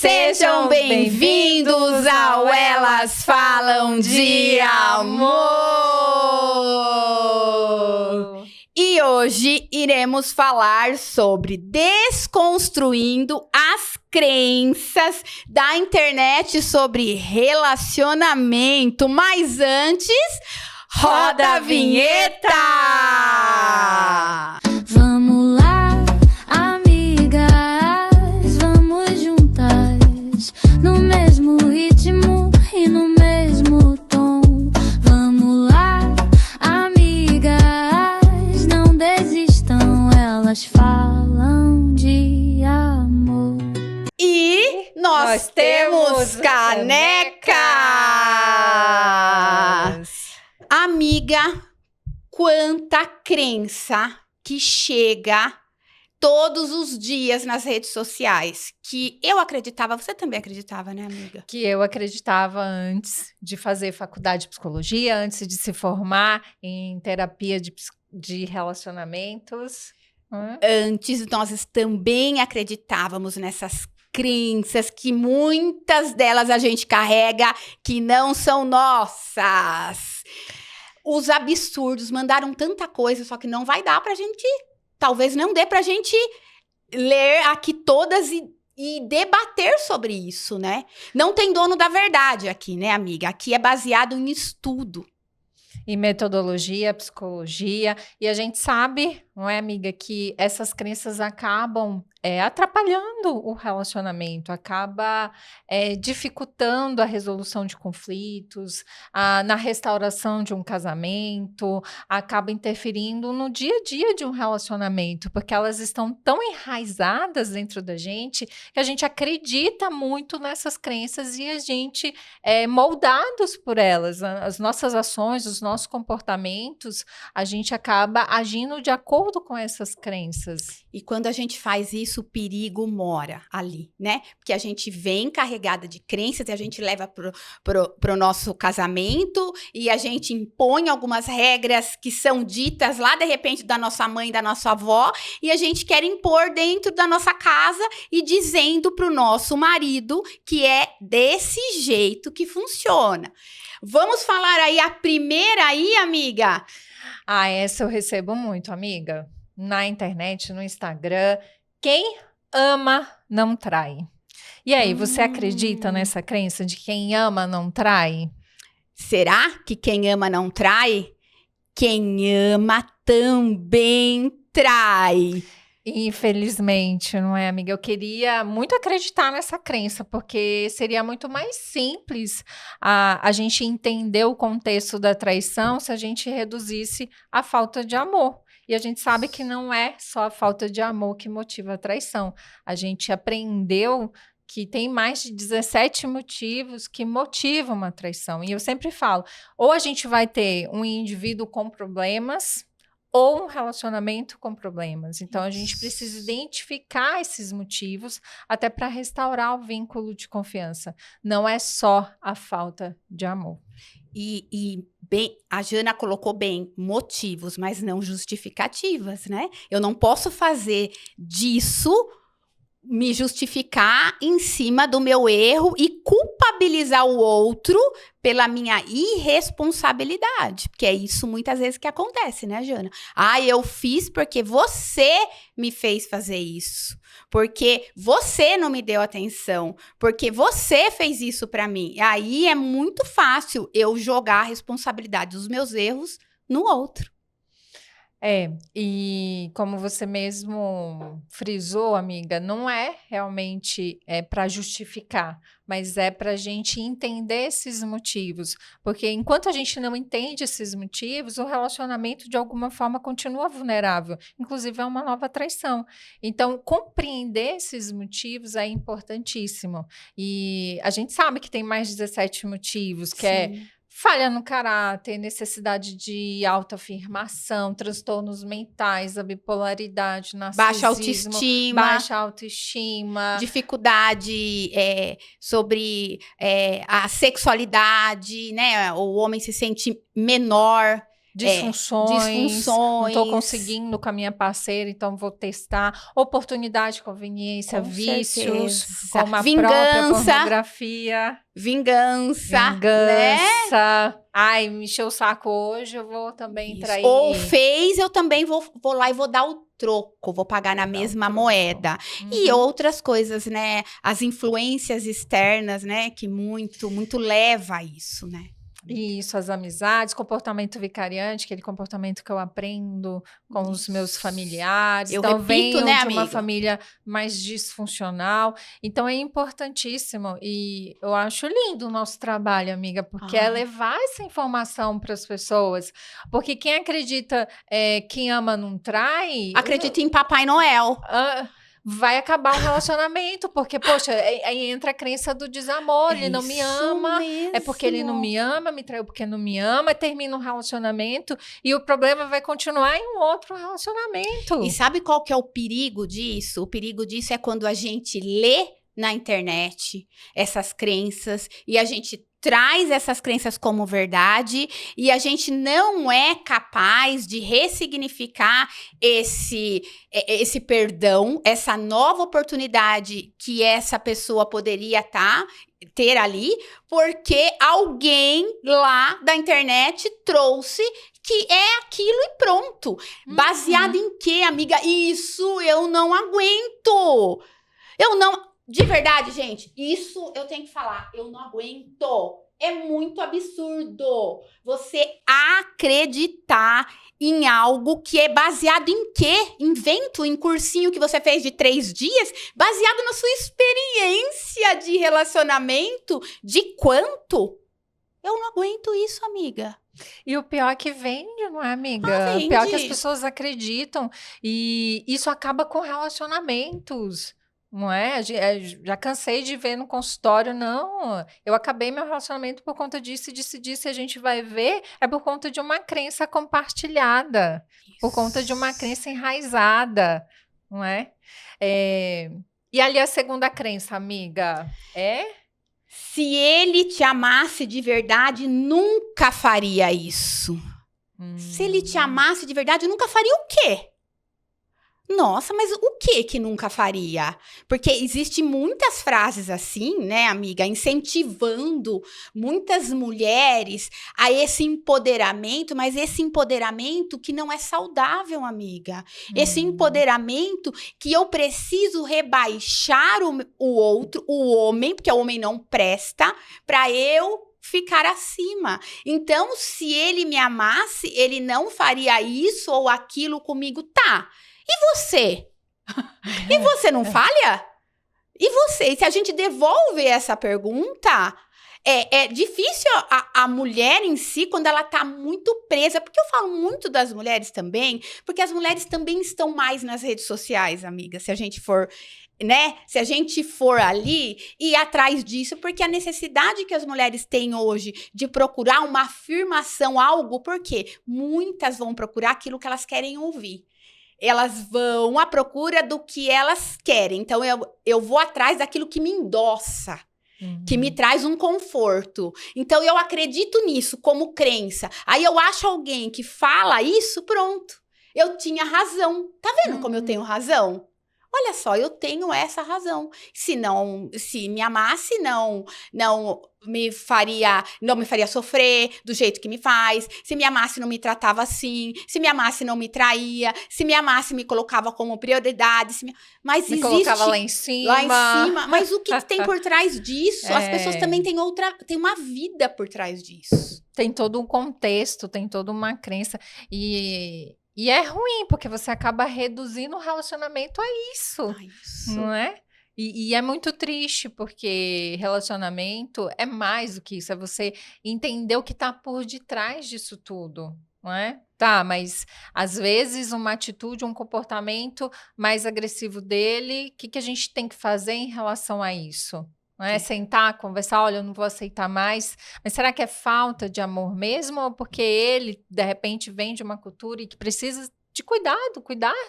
Sejam bem-vindos ao Elas Falam de Amor! E hoje iremos falar sobre desconstruindo as crenças da internet sobre relacionamento. Mas antes, roda a vinheta! Vamos lá, amigas, vamos juntas, no mesmo ritmo e no mesmo tom. Vamos lá, amigas, não desistam, elas falam de amor. E nós temos canecas! Amiga, quanta crença que chega todos os dias nas redes sociais. Que eu acreditava, você também acreditava, né, amiga? Que eu acreditava antes de fazer faculdade de psicologia, antes de se formar em terapia de relacionamentos. Antes, nós também acreditávamos nessas crenças que muitas delas a gente carrega que não são nossas. Os absurdos mandaram tanta coisa, só que não vai dar pra gente, talvez não dê pra gente ler aqui todas e debater sobre isso, né? Não tem dono da verdade aqui, né, amiga? Aqui é baseado em estudo. E metodologia, psicologia, e a gente sabe, não é, amiga, que essas crenças acabam atrapalhando o relacionamento, acaba dificultando a resolução de conflitos, na restauração de um casamento, acaba interferindo no dia a dia de um relacionamento, porque elas estão tão enraizadas dentro da gente que a gente acredita muito nessas crenças e a gente é moldados por elas, as nossas ações, os nossos comportamentos, a gente acaba agindo de acordo com essas crenças. E quando a gente faz isso, o perigo mora ali, né? Porque a gente vem carregada de crenças e a gente leva pro nosso casamento e a gente impõe algumas regras que são ditas lá, de repente, da nossa mãe, da nossa avó, e a gente quer impor dentro da nossa casa e dizendo pro nosso marido que é desse jeito que funciona. Vamos falar aí a primeira aí, amiga? Essa eu recebo muito, amiga. Na internet, no Instagram. Quem ama não trai. E aí, você acredita nessa crença de quem ama não trai? Será que quem ama não trai? Quem ama também trai. Infelizmente, não é, amiga? Eu queria muito acreditar nessa crença, porque seria muito mais simples a gente entender o contexto da traição se a gente reduzisse a falta de amor. E a gente sabe que não é só a falta de amor que motiva a traição. A gente aprendeu que tem mais de 17 motivos que motivam uma traição. E eu sempre falo, ou a gente vai ter um indivíduo com problemas ou um relacionamento com problemas. Então, a gente precisa identificar esses motivos até para restaurar o vínculo de confiança. Não é só a falta de amor. E bem, a Jana colocou bem motivos, mas não justificativas, né? Eu não posso fazer disso me justificar em cima do meu erro e culpabilizar o outro pela minha irresponsabilidade. Porque é isso muitas vezes que acontece, né, Jana? Eu fiz porque você me fez fazer isso. Porque você não me deu atenção. Porque você fez isso pra mim. Aí é muito fácil eu jogar a responsabilidade dos meus erros no outro. E como você mesmo frisou, amiga, não é realmente para justificar, mas é para a gente entender esses motivos, porque enquanto a gente não entende esses motivos, o relacionamento de alguma forma continua vulnerável, inclusive é uma nova traição. Então, compreender esses motivos é importantíssimo. E a gente sabe que tem mais de 17 motivos, que Sim. falha no caráter, necessidade de autoafirmação, transtornos mentais, a bipolaridade, narcisismo, baixa autoestima, dificuldade sobre a sexualidade, né? O homem se sente menor Disfunções, não estou disfunções. conseguindo com a minha parceira, então vou testar. Oportunidade, conveniência, Com vícios, certeza. como a própria Vingança. pornografia. Vingança, né? Vingança. Ai, me encheu o saco hoje, eu vou também Isso. trair. Ou fez, eu também vou lá e vou dar o troco, vou pagar na Vou dar o mesma troco. moeda. E Uhum. outras coisas, né? As influências externas, né? Que muito leva a isso, né? Isso, as amizades, comportamento vicariante, aquele comportamento que eu aprendo com os meus Isso. familiares. Eu Então, repito, venho né, de uma amiga? família mais disfuncional. Então, é importantíssimo. E eu acho lindo o nosso trabalho, amiga, porque é Ai. levar essa informação para as pessoas. Porque quem acredita quem ama não trai, Acredito em Papai Noel. vai acabar o relacionamento. Porque, poxa, aí entra a crença do desamor. Ele não me isso ama. mesmo. É porque ele não me ama, me traiu porque não me ama, termina um relacionamento e o problema vai continuar em um outro relacionamento. E sabe qual que é o perigo disso? O perigo disso é quando a gente lê na internet essas crenças e a gente traz essas crenças como verdade e a gente não é capaz de ressignificar esse perdão, essa nova oportunidade que essa pessoa poderia ter ali, porque alguém lá da internet trouxe que é aquilo e pronto. Baseado em quê, amiga? Isso eu não aguento. Eu não... De verdade, gente, isso eu tenho que falar. Eu não aguento. É muito absurdo você acreditar em algo que é baseado em quê? Invento em cursinho que você fez de 3 dias, baseado na sua experiência de relacionamento, de quanto? Eu não aguento isso, amiga. E o pior é que vende, não é, amiga? O pior é que as pessoas acreditam e isso acaba com relacionamentos. Não é? Já cansei de ver no consultório, não. Eu acabei meu relacionamento por conta disso, e a gente vai ver, é por conta de uma crença compartilhada, por conta de uma crença enraizada, não é? E ali a segunda crença, amiga, Se ele te amasse de verdade, nunca faria isso. Se ele te amasse de verdade, nunca faria o quê? Nossa, mas o que nunca faria? Porque existem muitas frases assim, né, amiga, incentivando muitas mulheres a esse empoderamento, mas esse empoderamento que não é saudável, amiga. Esse empoderamento que eu preciso rebaixar o outro, o homem, porque o homem não presta, para eu ficar acima. Então, se ele me amasse, ele não faria isso ou aquilo comigo, tá? E você? E você não falha? E você? E se a gente devolve essa pergunta, é difícil a mulher em si, quando ela tá muito presa, porque eu falo muito das mulheres também, porque as mulheres também estão mais nas redes sociais, amiga, se a gente for... né? Se a gente for ali e ir atrás disso, porque a necessidade que as mulheres têm hoje de procurar uma afirmação, algo, porque muitas vão procurar aquilo que elas querem ouvir. Elas vão à procura do que elas querem. Então, eu vou atrás daquilo que me endossa, que me traz um conforto. Então, eu acredito nisso como crença. Aí, eu acho alguém que fala isso, pronto. Eu tinha razão. Tá vendo como eu tenho razão? Olha só, eu tenho essa razão. Se me amasse, não me faria sofrer do jeito que me faz. Se me amasse, não me tratava assim. Se me amasse, não me traía. Se me amasse, me colocava como prioridade. Mas me existe... colocava lá em cima. Lá em cima. Mas o que tem por trás disso? As pessoas também têm uma vida por trás disso. Tem todo um contexto, tem toda uma crença. E é ruim, porque você acaba reduzindo o relacionamento a isso, não é? E é muito triste, porque relacionamento é mais do que isso, é você entender o que está por detrás disso tudo, não é? Tá, mas às vezes uma atitude, um comportamento mais agressivo dele, o que a gente tem que fazer em relação a isso? Não é? Sentar, conversar, olha, eu não vou aceitar mais, mas será que é falta de amor mesmo ou porque ele, de repente, vem de uma cultura e que precisa de cuidar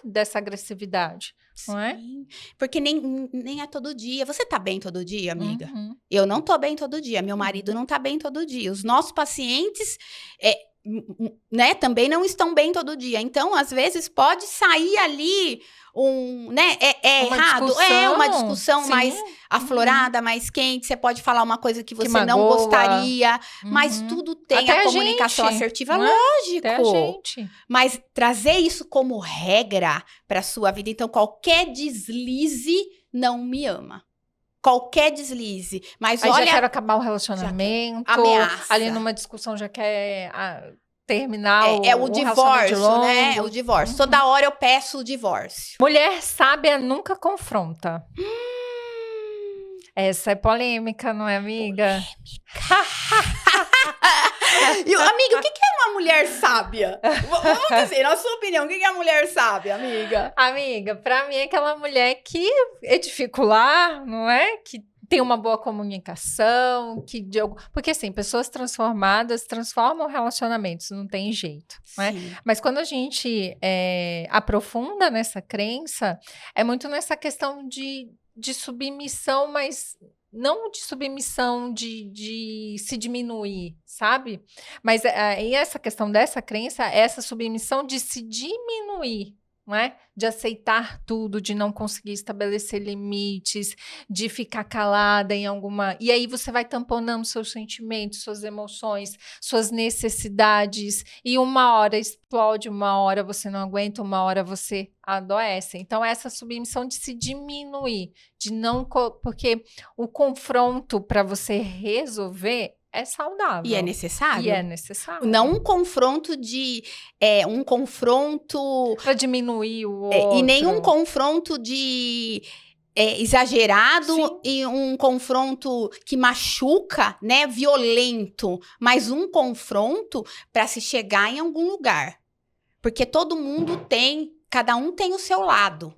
dessa agressividade, não é? Sim, porque nem é todo dia. Você tá bem todo dia, amiga? Eu não tô bem todo dia, meu marido não tá bem todo dia. Os nossos pacientes, né, também não estão bem todo dia. Então, às vezes, pode sair ali né, Uma errado. discussão, Uma discussão sim. mais aflorada, mais quente. Você pode falar uma coisa que você não magoa. gostaria. Mas tudo tem Até a a comunicação gente, assertiva, não é? lógico. Até a gente. Mas trazer isso como regra para sua vida. Então, qualquer deslize não me ama. Qualquer deslize. Mas Aí olha, já quero acabar o relacionamento. ameaça. Ali numa discussão já quer terminar o relacionamento de divórcio, longo. né? O divórcio. Toda hora eu peço o divórcio. Mulher sábia nunca confronta. Essa é polêmica, não é, amiga? Amiga, o que é uma mulher sábia? Vamos dizer, na sua opinião, o que é a mulher sábia, amiga? Amiga, pra mim é aquela mulher que edifica o lar, não é? Que tem uma boa comunicação, porque assim, pessoas transformadas transformam relacionamentos, não tem jeito, né? Mas quando a gente aprofunda nessa crença, é muito nessa questão de submissão, mas não de submissão de se diminuir, sabe? Mas e essa questão dessa crença, essa submissão de se diminuir, não é? De aceitar tudo, de não conseguir estabelecer limites, de ficar calada em alguma... E aí você vai tamponando seus sentimentos, suas emoções, suas necessidades, e uma hora explode, uma hora você não aguenta, uma hora você adoece. Então, essa submissão de se diminuir, de não... Porque o confronto para você resolver é saudável. E é necessário. E é necessário. Não um confronto um confronto... Para diminuir o outro. E nenhum confronto exagerado. Sim. E um confronto que machuca, né? Violento. Mas um confronto para se chegar em algum lugar. Porque todo mundo cada um tem o seu lado.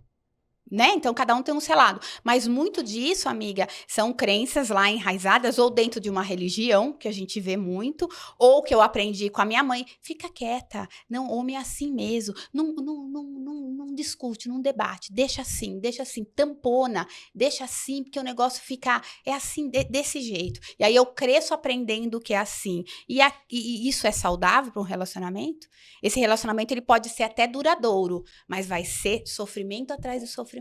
Né? Então, cada um tem um seu lado. Mas muito disso, amiga, são crenças lá enraizadas, ou dentro de uma religião, que a gente vê muito, ou que eu aprendi com a minha mãe. Fica quieta. Não, homem é assim mesmo. Não discute, não debate. Deixa assim, tampona. Deixa assim, porque o negócio fica... É assim, desse jeito. E aí eu cresço aprendendo que é assim. E isso é saudável para um relacionamento? Esse relacionamento, ele pode ser até duradouro, mas vai ser sofrimento atrás de sofrimento.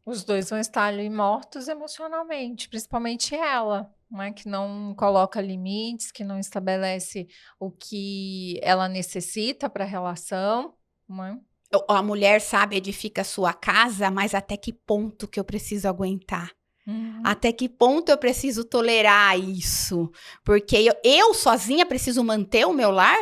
Os dois vão estar ali mortos emocionalmente, principalmente ela, né, que não coloca limites, que não estabelece o que ela necessita para a relação, né? A mulher, sabe, edifica a sua casa, mas até que ponto que eu preciso aguentar? Até que ponto eu preciso tolerar isso? Porque eu sozinha preciso manter o meu lar?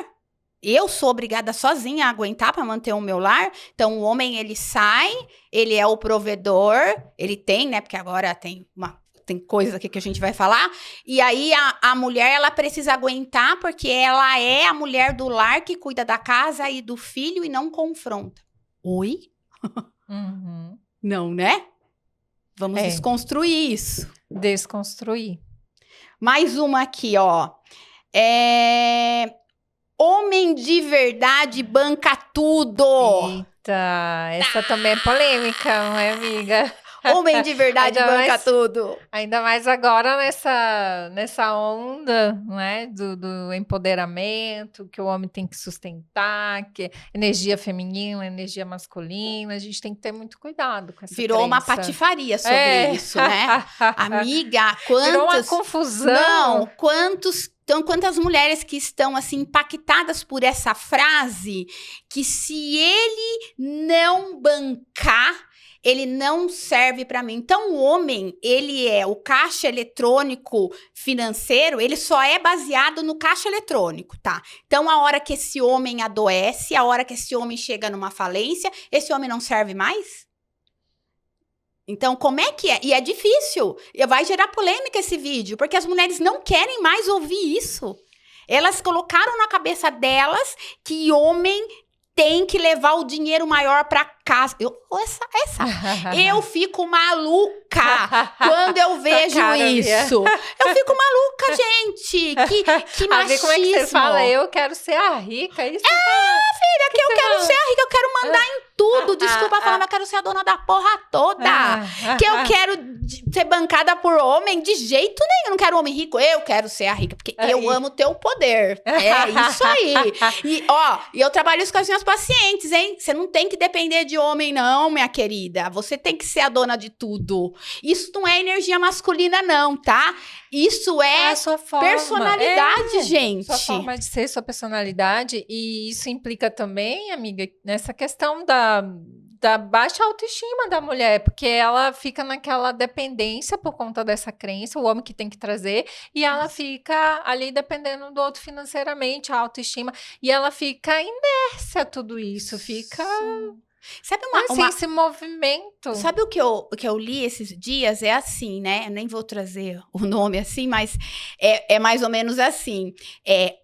Eu sou obrigada sozinha a aguentar para manter o meu lar. Então, o homem, ele sai, ele é o provedor, ele tem, né? Porque agora tem coisas aqui que a gente vai falar. E aí, a mulher, ela precisa aguentar porque ela é a mulher do lar que cuida da casa e do filho e não confronta. Oi? Não, né? Vamos desconstruir isso. Desconstruir. Mais uma aqui, ó. Homem de verdade banca tudo. Eita, essa também é polêmica, não é, amiga? Homem de verdade banca tudo. Ainda mais agora nessa onda, não é? Do empoderamento, que o homem tem que sustentar, que energia feminina, energia masculina. A gente tem que ter muito cuidado com essa Virou uma patifaria sobre isso, né? Amiga, virou uma confusão. Quantas mulheres que estão, assim, impactadas por essa frase, que se ele não bancar, ele não serve para mim. Então, o homem, ele é o caixa eletrônico financeiro, ele só é baseado no caixa eletrônico, tá? Então, a hora que esse homem adoece, a hora que esse homem chega numa falência, esse homem não serve mais? Então, como é que é? E é difícil. Vai gerar polêmica esse vídeo, porque as mulheres não querem mais ouvir isso. Elas colocaram na cabeça delas que homem tem que levar o dinheiro maior para casa. Eu fico maluca quando eu vejo isso. Eu fico maluca, gente. Que machismo. Como é que você fala? Eu quero ser a rica. Isso filha, que eu quero ser a rica. Eu quero mandar em tudo. Desculpa falar, mas eu quero ser a dona da porra toda. Que eu quero ser bancada por homem de jeito nenhum. Eu não quero homem rico, eu quero ser a rica. Porque eu amo ter o poder. É isso aí. E eu trabalho isso com as minhas pacientes, hein? Você não tem que depender de homem, não, minha querida. Você tem que ser a dona de tudo. Isso não é energia masculina, não, tá? Isso é a sua forma. Personalidade, gente. Sua forma de ser, sua personalidade. E isso implica também, amiga, nessa questão da baixa autoestima da mulher, porque ela fica naquela dependência por conta dessa crença, o homem que tem que trazer, e ela fica ali dependendo do outro financeiramente, a autoestima, e ela fica inércia a tudo isso, fica... Sabe esse movimento. Sabe o que eu li esses dias? É assim, né? Eu nem vou trazer o nome assim, mas é mais ou menos assim.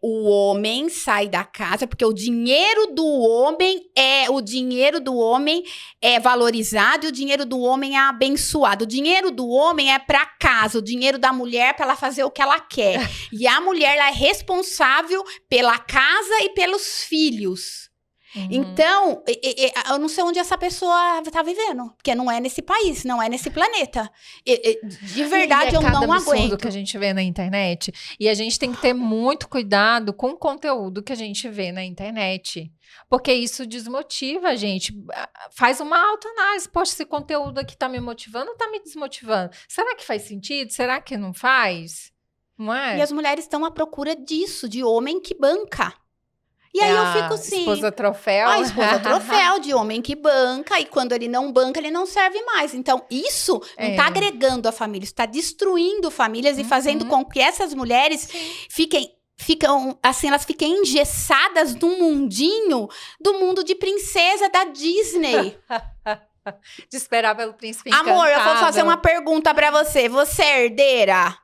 O homem sai da casa, porque o dinheiro do homem é valorizado e o dinheiro do homem é abençoado. O dinheiro do homem é para casa, o dinheiro da mulher é para ela fazer o que ela quer. E a mulher ela é responsável pela casa e pelos filhos. Então, eu não sei onde essa pessoa tá vivendo, porque não é nesse país, não é nesse planeta. De verdade, eu não aguento. Que a gente vê na internet. E a gente tem que ter muito cuidado com o conteúdo que a gente vê na internet. Porque isso desmotiva a gente. Faz uma autoanálise. Poxa, esse conteúdo aqui tá me motivando ou tá me desmotivando? Será que faz sentido? Será que não faz? Não é? E as mulheres estão à procura disso, de homem que banca. E aí eu fico assim... Esposa troféu. A esposa troféu de homem que banca. E quando ele não banca, ele não serve mais. Então, isso não tá agregando a família. Isso tá destruindo famílias e fazendo com que essas mulheres ficam assim, elas fiquem engessadas no mundinho do mundo de princesa da Disney. De esperar pelo príncipe encantado. Amor, eu vou fazer uma pergunta pra você. Você é herdeira?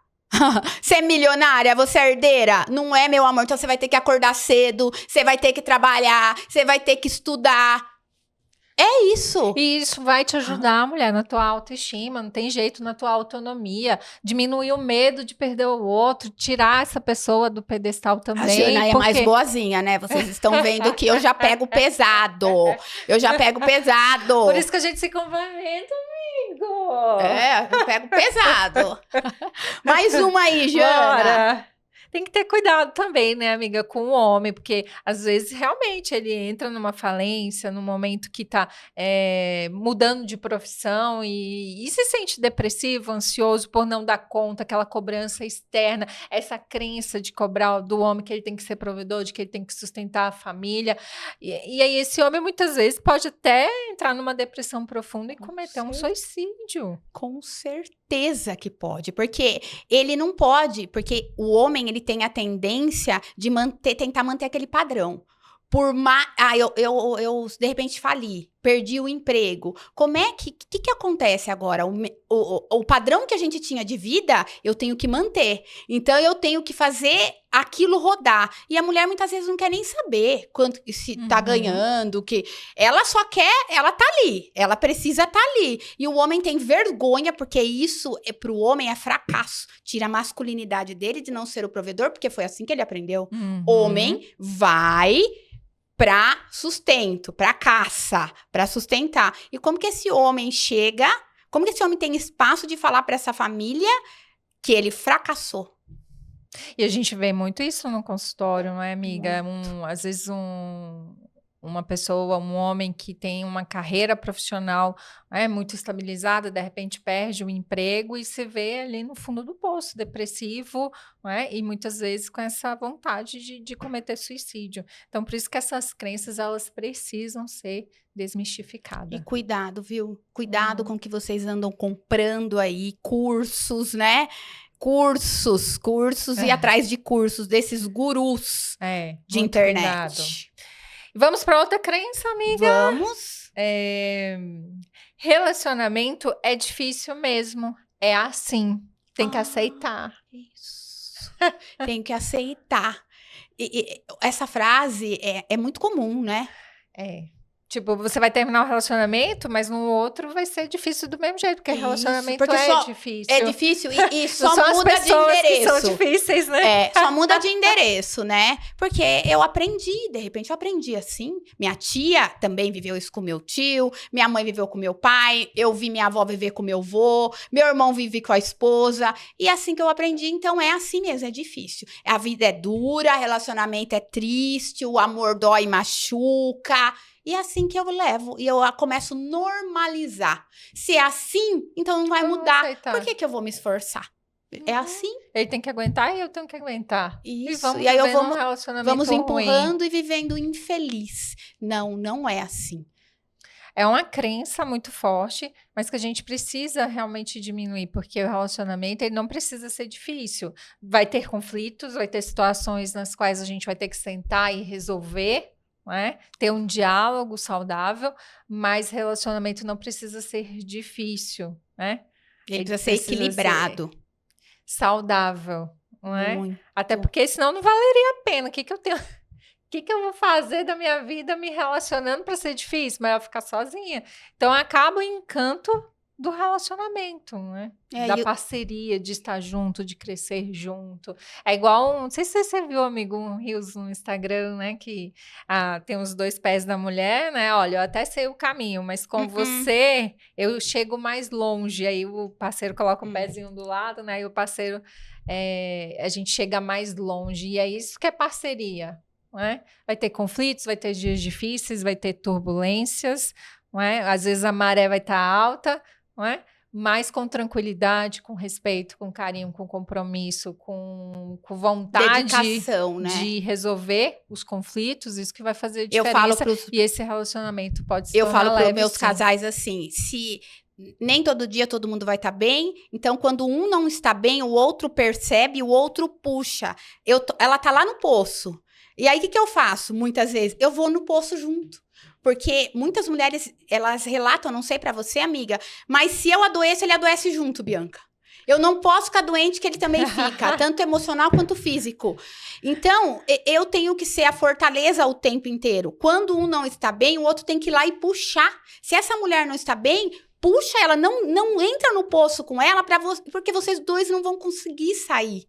Você é milionária, você é herdeira? Não é, meu amor, então você vai ter que acordar cedo, você vai ter que trabalhar, você vai ter que estudar. É isso. E isso vai te ajudar, mulher, na tua autoestima, não tem jeito, na tua autonomia, diminuir o medo de perder o outro, tirar essa pessoa do pedestal também. A Jana é mais boazinha, né? Vocês estão vendo que eu já pego pesado. Por isso que a gente se complementa, amigo. Eu pego pesado. Mais uma aí, Jana. Bora. Tem que ter cuidado também, né, amiga, com o homem, porque às vezes realmente ele entra numa falência, num momento que tá mudando de profissão e se sente depressivo, ansioso por não dar conta, aquela cobrança externa, essa crença de cobrar do homem que ele tem que ser provedor, de que ele tem que sustentar a família. E aí esse homem muitas vezes pode até entrar numa depressão profunda e cometer um suicídio. Com certeza que pode, porque ele não pode, porque o homem ele tem a tendência de tentar manter aquele padrão. Eu de repente fali, perdi o emprego. Como é que acontece agora? O padrão que a gente tinha de vida, eu tenho que manter. Então, eu tenho que fazer aquilo rodar. E a mulher, muitas vezes, não quer nem saber quanto se tá ganhando, que ela só quer, ela tá ali. Ela precisa estar ali. E o homem tem vergonha, porque isso, pro homem, é fracasso. Tira a masculinidade dele de não ser o provedor, porque foi assim que ele aprendeu. Homem vai para sustento, para caça, para sustentar. E como que esse homem chega, como que esse homem tem espaço de falar para essa família que ele fracassou? E a gente vê muito isso no consultório, não é, amiga? Às vezes uma pessoa, um homem que tem uma carreira profissional muito estabilizada, de repente perde o emprego e se vê ali no fundo do poço, depressivo, e muitas vezes com essa vontade de cometer suicídio. Então, por isso que essas crenças, elas precisam ser desmistificadas. E cuidado, viu? Cuidado com o que vocês andam comprando aí, cursos, né? Cursos e atrás de cursos desses gurus de internet. Cuidado. Vamos para outra crença, amiga? Vamos. Relacionamento é difícil mesmo. É assim. Tem que aceitar. Isso. Tem que aceitar. E essa frase é muito comum, né? Tipo, você vai terminar o relacionamento, mas no outro vai ser difícil do mesmo jeito, porque Isso, relacionamento porque é só- difícil. É difícil e Não só são as muda de pessoas que endereço. são difíceis, né? É, só muda de endereço, né? Porque eu aprendi, de repente eu aprendi assim. Minha tia também viveu isso com meu tio, minha mãe viveu com meu pai, eu vi minha avó viver com meu avô, meu irmão vive com a esposa, e assim que eu aprendi, então é assim mesmo, é difícil. A vida é dura, relacionamento é triste, o amor dói e machuca, e é assim que eu levo, e eu começo a normalizar. Se é assim, então não vai Eu vou mudar. aceitar. Por que eu vou me esforçar? É assim. Ele tem que aguentar e eu tenho que aguentar. E Isso, vamos e aí eu vivendo vou- um relacionamento Vamos ruim. empurrando e vivendo infeliz. Não, não é assim. É uma crença muito forte, mas que a gente precisa realmente diminuir, porque o relacionamento ele não precisa ser difícil. Vai ter conflitos, vai ter situações nas quais a gente vai ter que sentar e resolver, né? Ter um diálogo saudável, mas relacionamento não precisa ser difícil, né? Ele Ele precisa ser precisa equilibrado. Saudável, não é? Muito. Até porque senão não valeria a pena. O que eu tenho? O que eu vou fazer da minha vida me relacionando para ser difícil? Melhor ficar sozinha. Então acaba o encanto do relacionamento, né? É, Da e- parceria, de estar junto, de crescer junto. É igual, não sei se você viu, amigo, um Reels no Instagram, né? Que tem os 2 pés da mulher, né? Olha, eu até sei o caminho, mas com você eu chego mais longe. Aí o parceiro coloca o pezinho do lado, né? E o parceiro, a gente chega mais longe. E é isso que é parceria. Não é? Vai ter conflitos, vai ter dias difíceis, vai ter turbulências, não é? Às vezes a maré vai estar alta, não é? Mas com tranquilidade, com respeito, com carinho, com compromisso, com vontade Dedicação, né? de resolver os conflitos, isso que vai fazer Eu diferença. falo pros, E esse relacionamento pode se eu tornar falo para leve, os meus sim. casais assim, se nem todo dia todo mundo vai estar bem, então quando um não está bem, o outro percebe, o outro puxa. Ela tá lá no poço. E aí, o que eu faço? Muitas vezes, eu vou no poço junto. Porque muitas mulheres, elas relatam, não sei pra você, amiga, mas se eu adoeço, ele adoece junto, Bianca. Eu não posso ficar doente, que ele também fica, tanto emocional quanto físico. Então, eu tenho que ser a fortaleza o tempo inteiro. Quando um não está bem, o outro tem que ir lá e puxar. Se essa mulher não está bem, puxa ela, não entra no poço com ela, porque vocês dois não vão conseguir sair.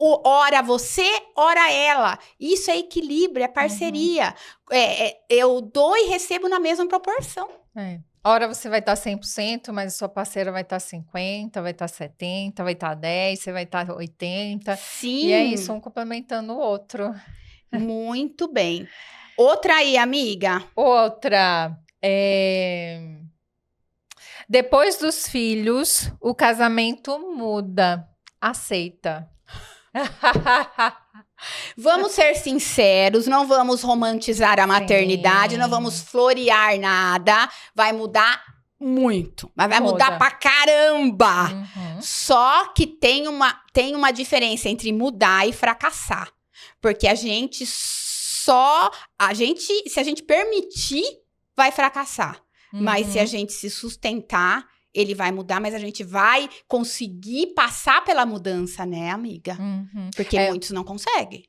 Ora você, ora ela. Isso é equilíbrio, é parceria. Eu dou e recebo na mesma proporção. Hora você vai estar 100%, mas a sua parceira vai estar 50%, vai estar 70%, vai estar 10%, você vai estar 80%. Sim. E é isso, um complementando o outro. Muito bem. Outra aí, amiga. Outra, depois dos filhos, o casamento muda. Aceita. Vamos ser sinceros, não vamos romantizar a maternidade, Sim. não vamos florear nada. Vai mudar muito, mas vai mudar pra caramba. Uhum. Só que tem uma diferença entre mudar e fracassar. Porque se a gente permitir, vai fracassar. Mas se a gente se sustentar, ele vai mudar, mas a gente vai conseguir passar pela mudança, né, amiga? Porque muitos não conseguem.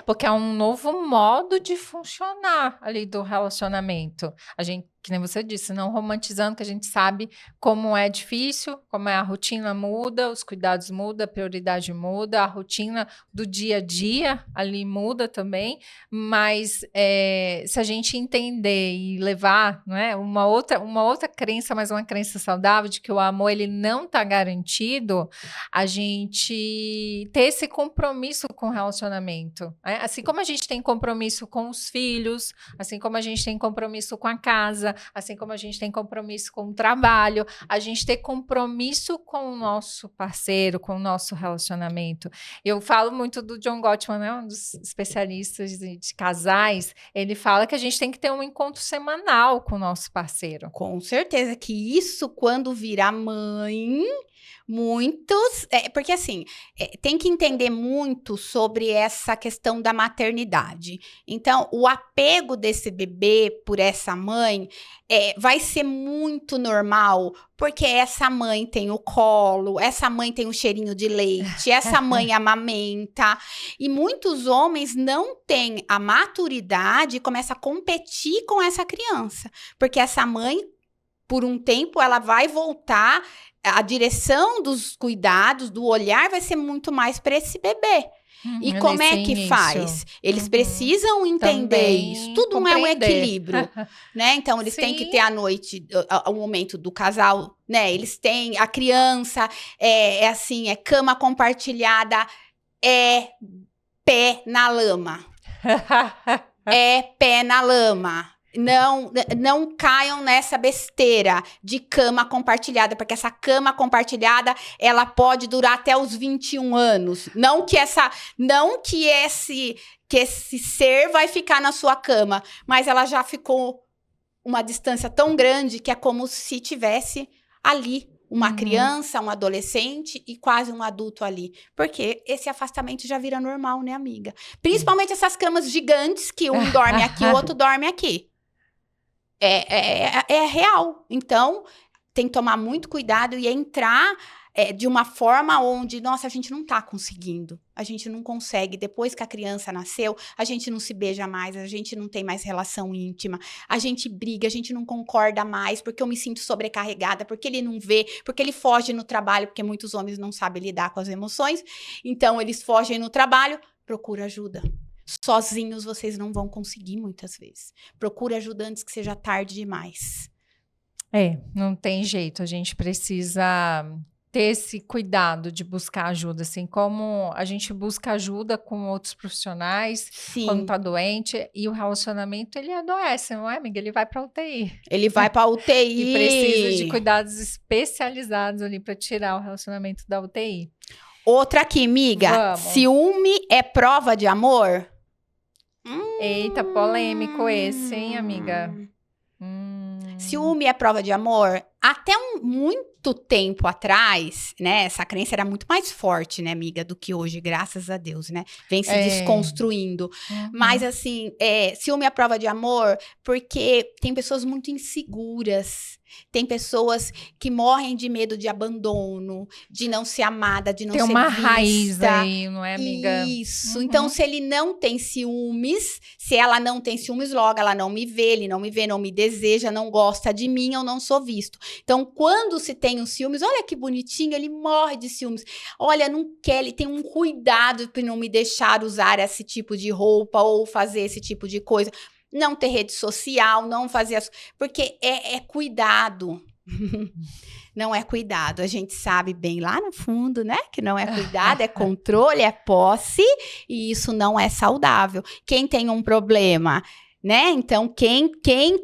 Porque é um novo modo de funcionar ali do relacionamento. A gente, que nem você disse, não romantizando, que a gente sabe como é difícil, como a rotina muda, os cuidados mudam, a prioridade muda, a rotina do dia a dia ali muda também, mas se a gente entender e levar, não é, uma outra crença, mas uma crença saudável de que o amor ele não está garantido, a gente ter esse compromisso com o relacionamento. Assim como a gente tem compromisso com os filhos, assim como a gente tem compromisso com a casa, assim como a gente tem compromisso com o trabalho, a gente tem compromisso com o nosso parceiro, com o nosso relacionamento. Eu falo muito do John Gottman, né, um dos especialistas de casais, ele fala que a gente tem que ter um encontro semanal com o nosso parceiro. Com certeza que isso, quando virar mãe, Muitos, porque assim, tem que entender muito sobre essa questão da maternidade. Então, o apego desse bebê por essa mãe vai ser muito normal, porque essa mãe tem o colo, essa mãe tem o cheirinho de leite, essa mãe amamenta. E muitos homens não têm a maturidade e começam a competir com essa criança, porque essa mãe, por um tempo, ela vai voltar, a direção dos cuidados, do olhar, vai ser muito mais para esse bebê. E como é que faz? Eles precisam entender Também isso. Tudo é um compreender. equilíbrio, né? Então, eles têm que Sim. ter à noite, o momento do casal, né? Eles têm a criança, assim, cama compartilhada, pé na lama. Pé na lama. Não caiam nessa besteira de cama compartilhada, porque essa cama compartilhada, ela pode durar até os 21 anos. Não que esse ser vai ficar na sua cama, mas ela já ficou uma distância tão grande que é como se tivesse ali uma criança, um adolescente e quase um adulto ali. Porque esse afastamento já vira normal, né, amiga? Principalmente essas camas gigantes que um dorme aqui, o outro dorme aqui. É real. Então, tem que tomar muito cuidado e entrar de uma forma onde, nossa, a gente não tá conseguindo. A gente não consegue. Depois que a criança nasceu, a gente não se beija mais, a gente não tem mais relação íntima, a gente briga, a gente não concorda mais, porque eu me sinto sobrecarregada, porque ele não vê, porque ele foge no trabalho, porque muitos homens não sabem lidar com as emoções. Então, eles fogem no trabalho, procura ajuda. Sozinhos vocês não vão conseguir muitas vezes. Procure ajuda antes que seja tarde demais. Não tem jeito. A gente precisa ter esse cuidado de buscar ajuda, assim como a gente busca ajuda com outros profissionais. Sim. Quando tá doente, e o relacionamento, ele adoece, não é, amiga? Ele vai pra UTI. Ele vai pra UTI. E precisa de cuidados especializados ali pra tirar o relacionamento da UTI. Outra aqui, amiga. Vamos. Ciúme é prova de amor? Eita, polêmico esse, hein, amiga? Ciúme é prova de amor? Até muito tempo atrás, né? Essa crença era muito mais forte, né, amiga, do que hoje, graças a Deus, né? Vem se desconstruindo. Mas, assim, ciúme é prova de amor porque tem pessoas muito inseguras. Tem pessoas que morrem de medo de abandono, de não ser amada, de não ser vista. Tem uma raiz aí, não é, amiga? Isso. Então, se ele não tem ciúmes, se ela não tem ciúmes, logo ela não me vê, ele não me vê, não me deseja, não gosta de mim, eu não sou visto. Então, quando se tem os ciúmes, olha que bonitinho, ele morre de ciúmes. Olha, não quer, ele tem um cuidado para não me deixar usar esse tipo de roupa ou fazer esse tipo de coisa. Não ter rede social, não fazer... Porque é cuidado. Não é cuidado. A gente sabe bem lá no fundo, né? Que não é cuidado, é controle, é posse. E isso não é saudável. Quem tem um problema, né? Então, quem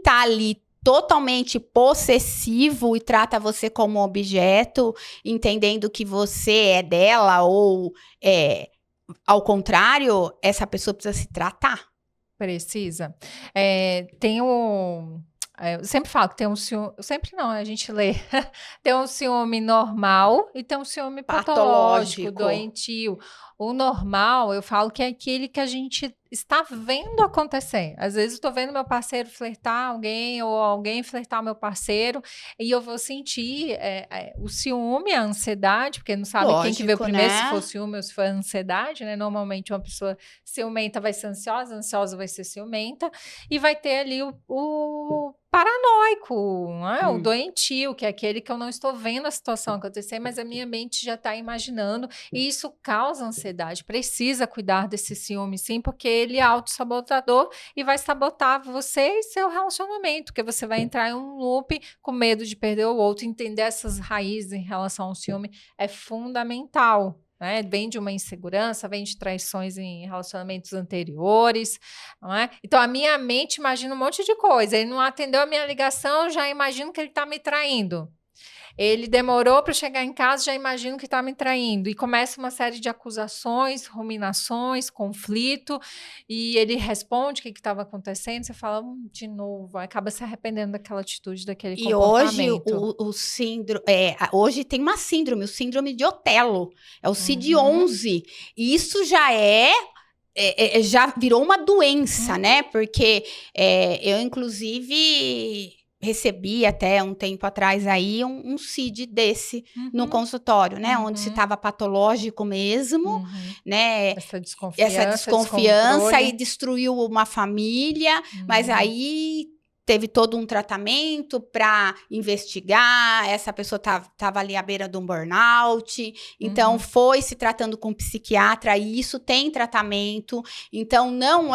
tá ali totalmente possessivo e trata você como objeto, entendendo que você é dela ou ao contrário, essa pessoa precisa se tratar. Precisa. Eu sempre falo que tem um ciúme... Sempre não, a gente lê. Tem um ciúme normal e tem um ciúme patológico, doentio. O normal, eu falo que é aquele que a gente está vendo acontecer. Às vezes eu tô vendo meu parceiro flertar alguém ou alguém flertar meu parceiro e eu vou sentir o ciúme, a ansiedade, porque não sabe quem que veio primeiro, né? Se for ciúme ou se for ansiedade, né? Normalmente uma pessoa ciumenta vai ser ansiosa, ansiosa vai ser ciumenta e vai ter ali o paranoico, né? O doentio, que é aquele que eu não estou vendo a situação acontecer, mas a minha mente já está imaginando e isso causa ansiedade. Precisa cuidar desse ciúme, sim, porque ele é autossabotador e vai sabotar você e seu relacionamento, porque você vai entrar em um loop com medo de perder o outro. Entender essas raízes em relação ao ciúme é fundamental. Né? Vem de uma insegurança, vem de traições em relacionamentos anteriores, não é? Então a minha mente imagina um monte de coisa. Ele não atendeu a minha ligação, eu já imagino que ele está me traindo. Ele demorou para chegar em casa, já imagino que está me traindo. E começa uma série de acusações, ruminações, conflito. E ele responde o que estava acontecendo. Você fala, de novo. Acaba se arrependendo daquela atitude, daquele E hoje comportamento. o síndrome, hoje tem uma síndrome, o síndrome de Otelo, é o Uhum. CID-11, e isso já já virou uma doença, né? Porque eu, inclusive, recebi até um tempo atrás aí um CID desse no consultório, né? Onde se estava patológico mesmo, né? Essa Essa desconfiança descontrole. e destruiu uma família, mas aí teve todo um tratamento para investigar, essa pessoa estava ali à beira de um burnout, então foi se tratando com um psiquiatra, e isso tem tratamento, então não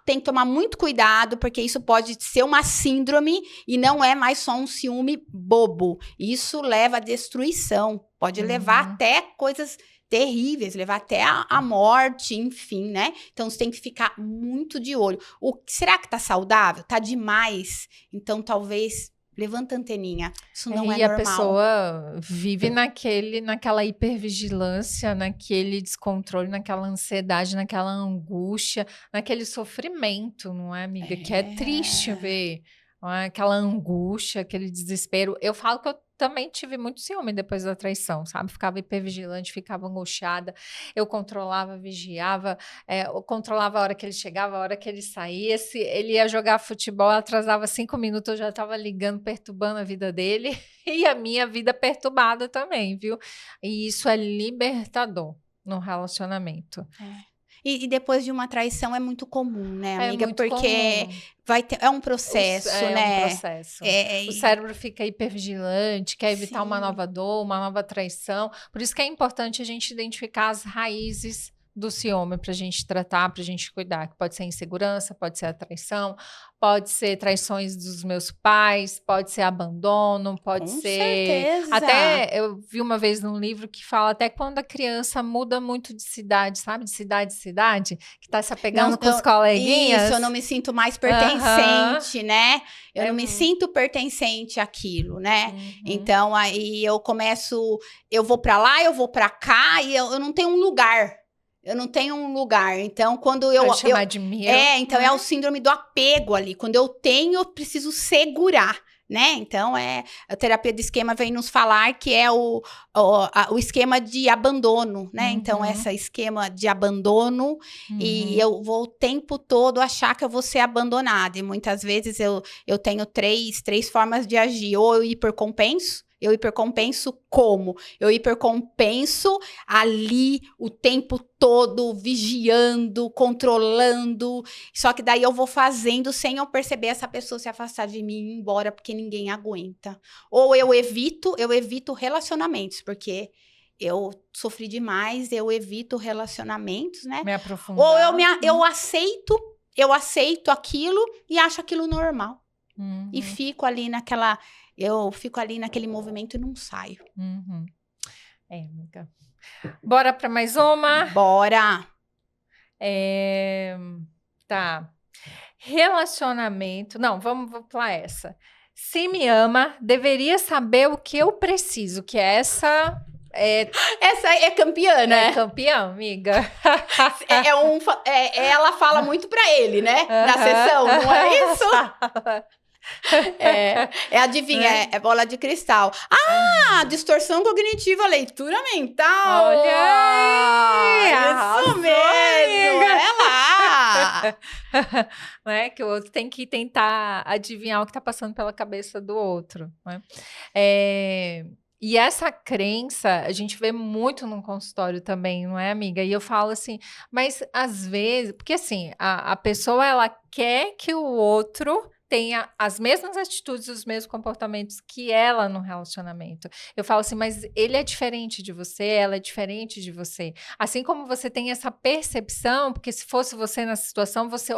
tem que tomar muito cuidado, porque isso pode ser uma síndrome e não é mais só um ciúme bobo, isso leva à destruição, pode levar até coisas terríveis, levar até a morte, enfim, né? Então, você tem que ficar muito de olho. Será que tá saudável? Tá demais? Então, talvez, levanta a anteninha. Isso não é E a normal. pessoa vive naquela hipervigilância, naquele descontrole, naquela ansiedade, naquela angústia, naquele sofrimento, não é, amiga? Que é triste ver, não é? Aquela angústia, aquele desespero. Eu falo que eu também tive muito ciúme depois da traição, sabe? Ficava hipervigilante, ficava angustiada. Eu controlava, vigiava, eu controlava a hora que ele chegava, a hora que ele saía. Se ele ia jogar futebol, atrasava 5 minutos, eu já estava ligando, perturbando a vida dele e a minha vida perturbada também, viu? E isso é libertador no relacionamento. E depois de uma traição é muito comum, né, amiga? É muito Porque comum. é um processo, né? Um processo. O cérebro fica hipervigilante, quer evitar uma nova dor, uma nova traição. Por isso que é importante a gente identificar as raízes do ciúme para a gente tratar, para a gente cuidar. Que pode ser insegurança, pode ser a traição, pode ser traições dos meus pais, pode ser abandono, pode Com ser... certeza. Até eu vi uma vez num livro que fala até quando a criança muda muito de cidade, sabe? De cidade em cidade, que tá se apegando com os coleguinhas. Isso, eu não me sinto mais pertencente, né? Eu não me sinto pertencente àquilo, né? Então, aí eu vou pra lá, eu vou pra cá, e eu não tenho um lugar. Eu não tenho um lugar. Então, quando eu... Pode chamar de meu. Então é o síndrome do apego ali. Quando eu tenho, eu preciso segurar, né? Então, a terapia de esquema vem nos falar que é o esquema de abandono, né? Então, esse esquema de abandono, e eu vou o tempo todo achar que eu vou ser abandonada. E muitas vezes eu tenho três formas de agir. Ou eu hipercompenso. Eu hipercompenso como? Eu hipercompenso ali o tempo todo, vigiando, controlando. Só que daí eu vou fazendo sem eu perceber essa pessoa se afastar de mim e ir embora, porque ninguém aguenta. Ou eu evito relacionamentos, porque eu sofri demais, eu evito relacionamentos, né? Me aprofundar. Ou eu aceito aquilo e acho aquilo normal. E fico ali naquele movimento e não saio. Amiga. Bora para mais uma? Bora! Tá. Relacionamento. Não, vamos para essa. Se me ama, deveria saber o que eu preciso, que essa... Essa é campeã, né? É campeã, amiga. Ela fala muito pra ele, né? Na sessão, não é isso? Adivinha, é bola de cristal. Distorção cognitiva, leitura mental. Olha aí, isso mesmo, é lá. Não é que o outro tem que tentar adivinhar o que está passando pela cabeça do outro. Né? E essa crença a gente vê muito no consultório também, não é, amiga? E eu falo assim, mas às vezes, porque assim, a pessoa ela quer que o outro tenha as mesmas atitudes, os mesmos comportamentos que ela no relacionamento. Eu falo assim, mas ele é diferente de você, ela é diferente de você. Assim como você tem essa percepção, porque se fosse você nessa situação, você,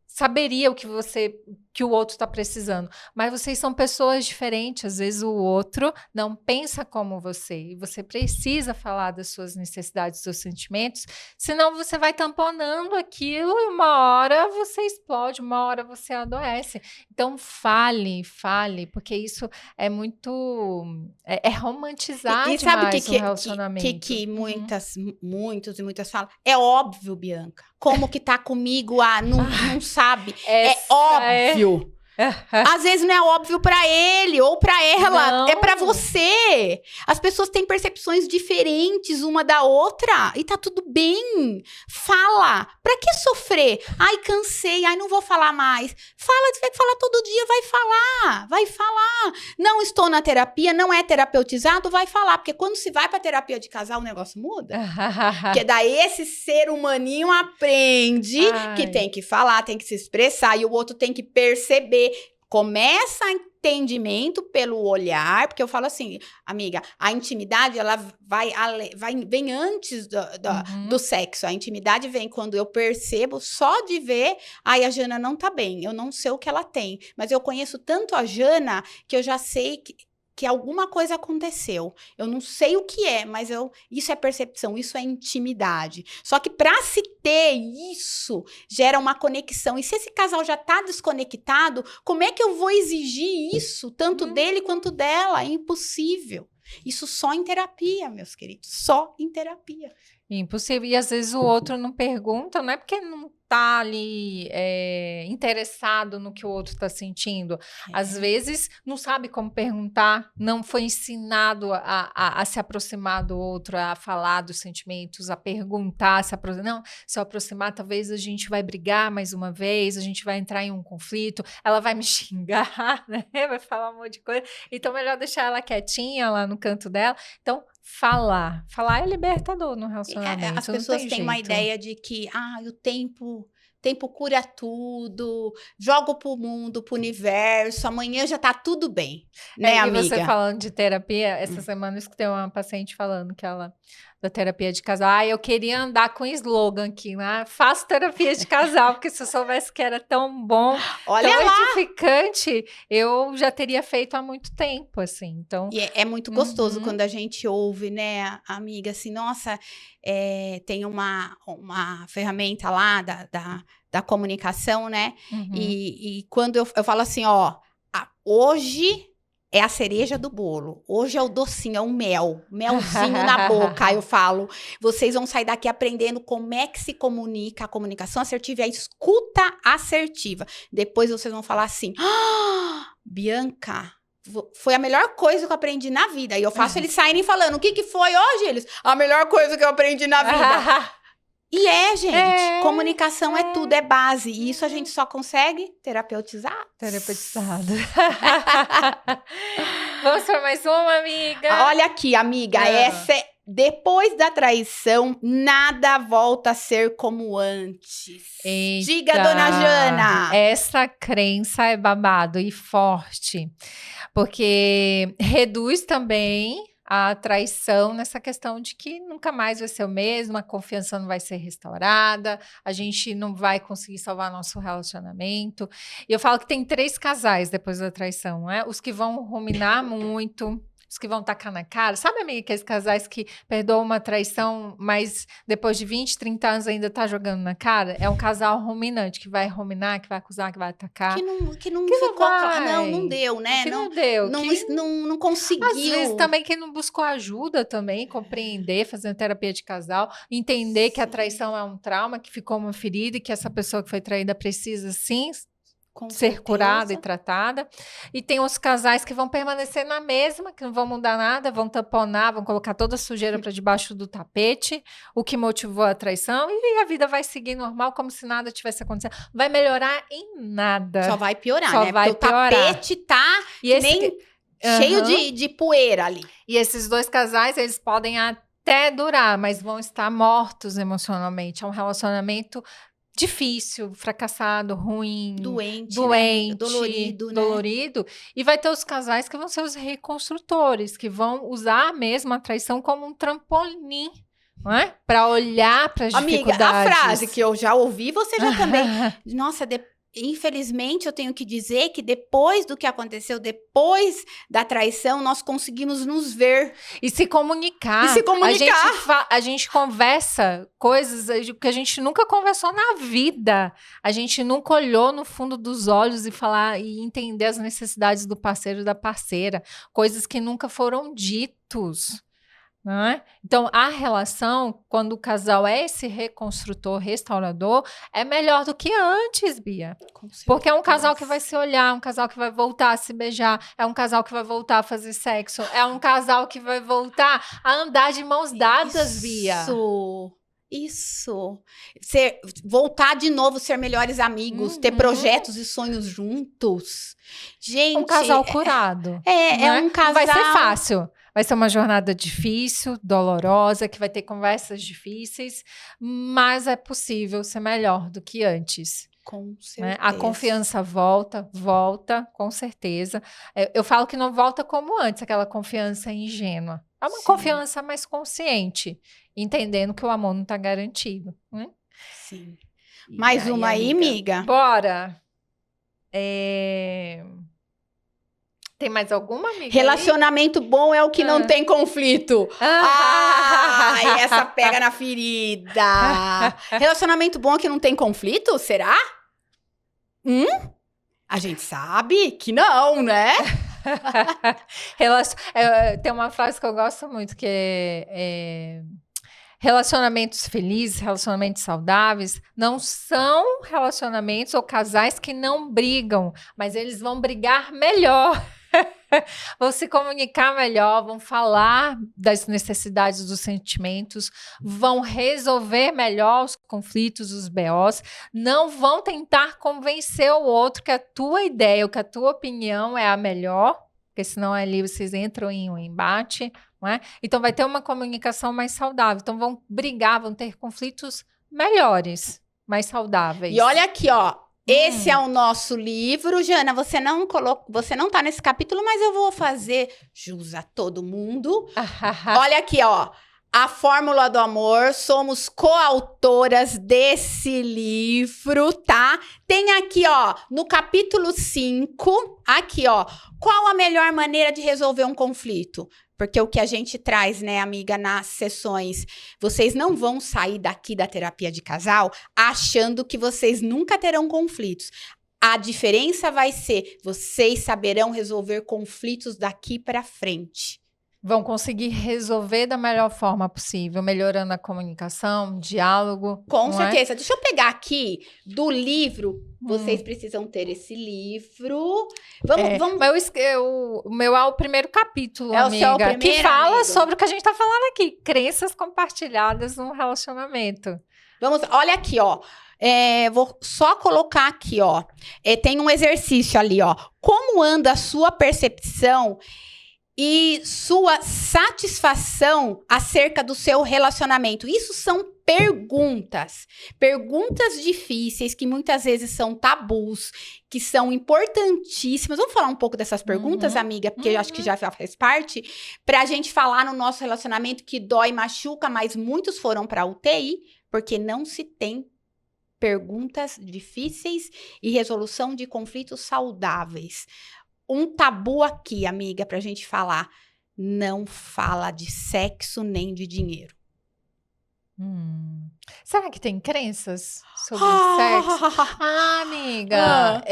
saberia o que você que o outro está precisando. Mas vocês são pessoas diferentes. Às vezes o outro não pensa como você. E você precisa falar das suas necessidades, dos seus sentimentos. Senão você vai tamponando aquilo e uma hora você explode, uma hora você adoece. Então fale, porque isso é muito... É romantizar E sabe demais o relacionamento. que muitos e muitas falam? É óbvio, Bianca. Como que tá comigo? Não sabe. É óbvio. Às vezes não é óbvio pra ele ou pra ela, Não. é pra você. As pessoas têm percepções diferentes uma da outra e tá tudo bem. Fala. Pra que sofrer? Ai, cansei, ai, não vou falar mais. Fala, tiver que falar todo dia, vai falar. Não estou na terapia, não é terapeutizado, vai falar. Porque quando se vai pra terapia de casal, o negócio muda. Porque daí esse ser humaninho aprende que tem que falar, tem que se expressar e o outro tem que perceber. Começa entendimento pelo olhar, porque eu falo assim, amiga, a intimidade, ela vem antes do sexo. A intimidade vem quando eu percebo, só de ver, ai, a Jana não tá bem, eu não sei o que ela tem, mas eu conheço tanto a Jana que eu já sei que alguma coisa aconteceu. Eu não sei o que é, mas isso é percepção, isso é intimidade. Só que para se ter isso, gera uma conexão. E se esse casal já tá desconectado, como é que eu vou exigir isso, tanto dele quanto dela? É impossível. Isso só em terapia, meus queridos. Só em terapia. Impossível. E às vezes o outro não pergunta, não é porque não tá ali interessado no que o outro está sentindo. Às vezes não sabe como perguntar, não foi ensinado a se aproximar do outro, a falar dos sentimentos, a perguntar, não, se eu aproximar, talvez a gente vai brigar mais uma vez, a gente vai entrar em um conflito, ela vai me xingar, né? Vai falar um monte de coisa. Então, melhor deixar ela quietinha lá no canto dela. Então, falar é libertador no relacionamento. As pessoas têm uma ideia de que o tempo cura tudo, jogo pro mundo, pro universo, amanhã já tá tudo bem, né, amiga? E você falando de terapia, essa semana eu escutei uma paciente falando que ela, da terapia de casal, eu queria andar com slogan aqui, né? Faço terapia de casal, porque se eu soubesse que era tão bom, olha tão lá, edificante, eu já teria feito há muito tempo, assim, então... E é muito gostoso quando a gente ouve, né, amiga, assim, nossa, tem uma ferramenta lá da comunicação, né, e quando eu falo assim, hoje é a cereja do bolo. Hoje é o docinho, é o melzinho na boca. Aí eu falo, vocês vão sair daqui aprendendo como é que se comunica, a comunicação assertiva e a escuta assertiva. Depois vocês vão falar assim, Bianca, foi a melhor coisa que eu aprendi na vida. E eu faço eles saírem falando, o que foi hoje? Eles, a melhor coisa que eu aprendi na vida. E gente, comunicação é tudo, é base. E isso a gente só consegue terapeutizado. Vamos para mais uma, amiga? Olha aqui, amiga, essa é... Depois da traição, nada volta a ser como antes. Eita, diga, dona Jana. Essa crença é babado e forte. Porque reduz também a traição nessa questão de que nunca mais vai ser o mesmo, a confiança não vai ser restaurada, a gente não vai conseguir salvar nosso relacionamento. E eu falo que tem 3 casais depois da traição, né? Os que vão ruminar muito, os que vão tacar na cara. Sabe, amiga, aqueles casais que perdoam uma traição, mas depois de 20, 30 anos ainda tá jogando na cara? É um casal ruminante, que vai ruminar, que vai acusar, que vai atacar. Que não ficou claro. Não deu, né? Que não deu. Não conseguiu. Às vezes também quem não buscou ajuda também, compreender, fazendo terapia de casal, entender que a traição é um trauma, que ficou uma ferida e que essa pessoa que foi traída precisa, sim, ser curada e tratada. E tem os casais que vão permanecer na mesma, que não vão mudar nada, vão tamponar, vão colocar toda a sujeira para debaixo do tapete, o que motivou a traição, e a vida vai seguir normal, como se nada tivesse acontecido. Vai melhorar em nada. Só vai piorar, Só né? vai porque piorar. O tapete tá cheio de poeira ali. E esses 2 casais, eles podem até durar, mas vão estar mortos emocionalmente. É um relacionamento difícil, fracassado, ruim, doente, né? dolorido. E vai ter os casais que vão ser os reconstrutores, que vão usar mesmo a traição como um trampolim, não é? Para olhar para as dificuldades. Amiga, a frase que eu já ouvi, você já também... Nossa, infelizmente, eu tenho que dizer que depois do que aconteceu, depois da traição, nós conseguimos nos ver. E se comunicar. E se comunicar. A gente conversa coisas que a gente nunca conversou na vida. A gente nunca olhou no fundo dos olhos e entender as necessidades do parceiro e da parceira. Coisas que nunca foram ditos. Não é? Então, a relação, quando o casal é esse reconstrutor, restaurador, é melhor do que antes, Bia. Porque é um casal que vai se olhar, um casal que vai voltar a se beijar, é um casal que vai voltar a fazer sexo, é um casal que vai voltar a andar de mãos dadas, Bia. Isso. Voltar de novo, ser melhores amigos, ter projetos e sonhos juntos. Gente. Um casal curado. É um casal. Vai ser fácil. Vai ser uma jornada difícil, dolorosa, que vai ter conversas difíceis, mas é possível ser melhor do que antes. Com certeza. Né? A confiança volta, com certeza. Eu falo que não volta como antes, aquela confiança ingênua. É uma confiança mais consciente, entendendo que o amor não está garantido. Sim. Mais uma aí, amiga? Bora. Tem mais alguma, amiga? Relacionamento bom é o que não tem conflito. Essa pega na ferida. Relacionamento bom é que não tem conflito? Será? A gente sabe que não, né? Tem uma frase que eu gosto muito, que é relacionamentos felizes, relacionamentos saudáveis, não são relacionamentos ou casais que não brigam, mas eles vão brigar melhor. Vão se comunicar melhor, vão falar das necessidades, dos sentimentos, vão resolver melhor os conflitos, os BOs, não vão tentar convencer o outro que a tua ideia ou que a tua opinião é a melhor, porque senão ali vocês entram em um embate, não é? Então vai ter uma comunicação mais saudável, então vão brigar, vão ter conflitos melhores, mais saudáveis. E olha aqui, ó. Esse é o nosso livro. Jana, você não tá nesse capítulo, mas eu vou fazer jus a todo mundo. Olha aqui, ó. A Fórmula do Amor. Somos coautoras desse livro, tá? Tem aqui, ó, no capítulo 5, aqui, ó. Qual a melhor maneira de resolver um conflito? Porque o que a gente traz, né, amiga, nas sessões, vocês não vão sair daqui da terapia de casal achando que vocês nunca terão conflitos. A diferença vai ser, vocês saberão resolver conflitos daqui para frente. Vão conseguir resolver da melhor forma possível, melhorando a comunicação, diálogo. Com certeza. Deixa eu pegar aqui do livro. Vocês precisam ter esse livro. Vamos. O meu é o primeiro capítulo, é amiga. O seu primeiro, que fala amigo. sobre o que a gente está falando aqui. Crenças compartilhadas num relacionamento. Olha aqui, ó. Vou só colocar aqui, ó. Tem um exercício ali, ó. Como anda a sua percepção e sua satisfação acerca do seu relacionamento? Isso são perguntas difíceis, que muitas vezes são tabus, que são importantíssimas. Vamos falar um pouco dessas perguntas, amiga? Porque eu acho que já faz parte, pra gente falar no nosso relacionamento que dói e machuca, mas muitos foram pra UTI, porque não se tem perguntas difíceis e resolução de conflitos saudáveis. Um tabu aqui, amiga, pra gente falar. Não fala de sexo nem de dinheiro. Será que tem crenças sobre sexo? Amiga,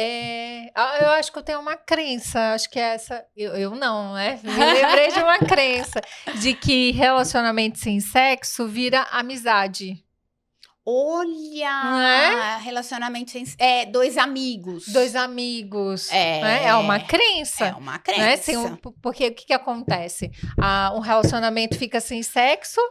eu acho que eu tenho uma crença, acho que é essa, eu não, né? Me lembrei de uma crença, de que relacionamento sem sexo vira amizade. Olha, relacionamento sem... dois amigos. Dois amigos. É uma crença. É uma crença. Né? Porque o que acontece? Um relacionamento fica sem sexo,